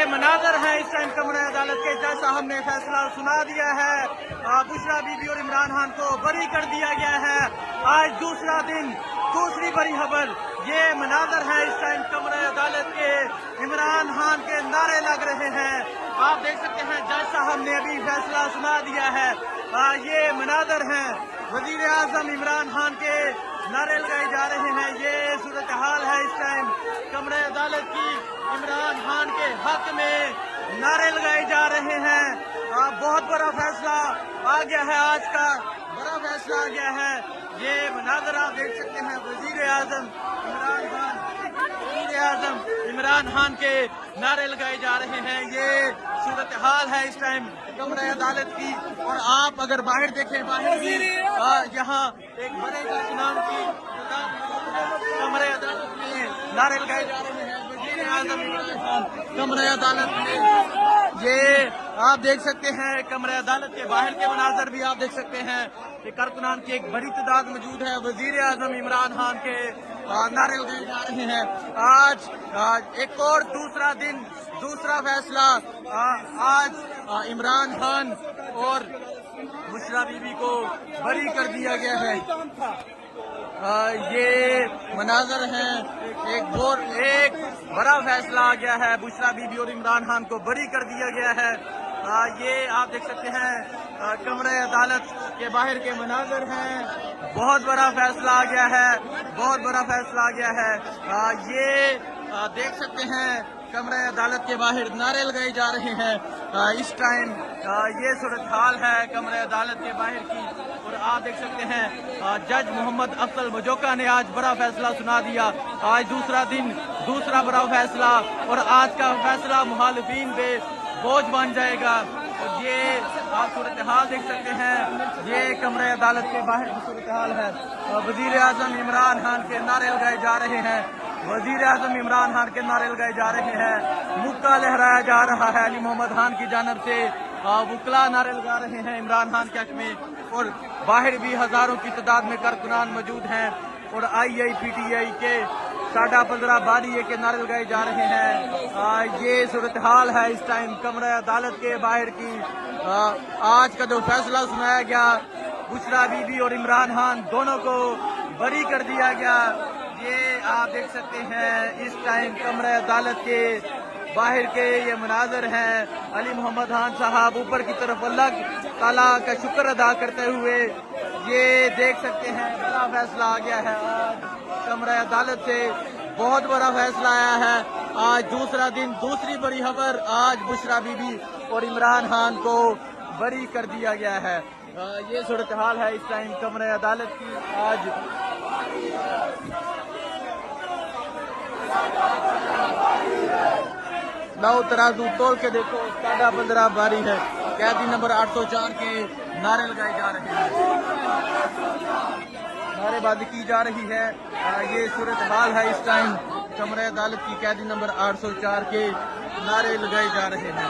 मनाजर है इस टाइम कमरे अदालत के। जैसा हमने फैसला सुना दिया है, बुशरा बीबी और इमरान खान को बरी कर दिया गया है। आज दूसरा दिन, दूसरी बड़ी खबर, ये मनाजर है इस टाइम कमरे अदालत के। इमरान खान के नारे लग रहे हैं, आप देख सकते हैं। जैसा हमने अभी फैसला सुना दिया है, ये मनाजर हैं। वजीर आजम इमरान खान के नारे लगाए जा रहे हैं। ये सूरत हाल है इस टाइम कमरे अदालत की। इमरान खान के हक में नारे लगाए जा रहे हैं। बहुत बड़ा फैसला आ गया है, आज का बड़ा फैसला आ गया है। ये मनाजर आप देख सकते हैं। वजीर आजम इमरान खान के नारे लगाए जा रहे हैं। ये सूरत हाल है इस टाइम कमरे अदालत की। और आप अगर बाहर देखें, बाहर भी यहाँ एक बड़े नाम की कमरे अदालत में नारे लगाए जा रहे हैं। वजीर आजम इमरान खान कमरे अदालत में, ये आप देख सकते हैं। कमरे अदालत के बाहर के मनाजर भी आप देख सकते हैं कि कारकुनान की एक बड़ी तादाद मौजूद है। वजीर आजम इमरान खान के नारे लगाए जा रहे हैं। आज एक और दूसरा दिन, दूसरा फैसला। आज इमरान खान और बुशरा बीबी को बरी कर दिया गया है। ये मनाजर हैं, एक बड़ा फैसला आ गया है। बुशरा बीबी और इमरान खान को बरी कर दिया गया है। ये आप देख सकते हैं कमरे अदालत के बाहर के मनाजर हैं। बहुत बड़ा फैसला आ गया है, बहुत बड़ा फैसला आ गया है। ये देख सकते हैं कमरे अदालत के बाहर नारे लगाए जा रहे हैं इस टाइम। ये सूरत हाल है कमरे अदालत के बाहर की। और आप देख सकते हैं जज मोहम्मद अफजल मजोका ने आज बड़ा फैसला सुना दिया। आज दूसरा दिन, दूसरा बड़ा फैसला। और आज का फैसला मुखालिफिन पे बोझ बन जाएगा। और ये आप सूरत हाल देख सकते हैं। ये कमरे अदालत के बाहर की सूरत हाल है। वजीर आजम इमरान खान के नारे लगाए जा रहे हैं। वजीर आजम इमरान खान के नारे लगाए जा रहे हैं। मुक्का लहराया जा रहा है अली मोहम्मद खान की जानब से। वकला नारे लगा रहे हैं इमरान खान के हक में। और बाहर भी हजारों की तादाद में कारकुनान मौजूद हैं। और IIPTI के 15.5 बारिये के नारे लगाए जा रहे हैं। ये सूरत हाल है इस टाइम कमरे अदालत के बाहर की। आज का जो फैसला सुनाया गया, बुशरा बीबी और इमरान खान दोनों को बरी कर दिया गया। ये आप देख सकते हैं इस टाइम कमरे अदालत के बाहर के ये मनाजर हैं। अली मोहम्मद खान साहब ऊपर की तरफ अल्लाह ताला का शुक्र अदा करते हुए, ये देख सकते हैं बड़ा फैसला आ गया है। आज कमरे अदालत से बहुत बड़ा फैसला आया है। आज दूसरा दिन, दूसरी बड़ी खबर। आज बुशरा बीबी और इमरान खान को बरी कर दिया गया है। ये सूरत हाल है इस टाइम कमरे अदालत की। आज लाओ तराजू तोल के देखो, 15.5 बारी है। कैदी नंबर 804 के नारे लगाए जा रहे हैं, नारेबाजी की जा रही है। ये सूरत हाल है इस टाइम कमरे अदालत की। कैदी नंबर 804 के नारे लगाए जा रहे हैं।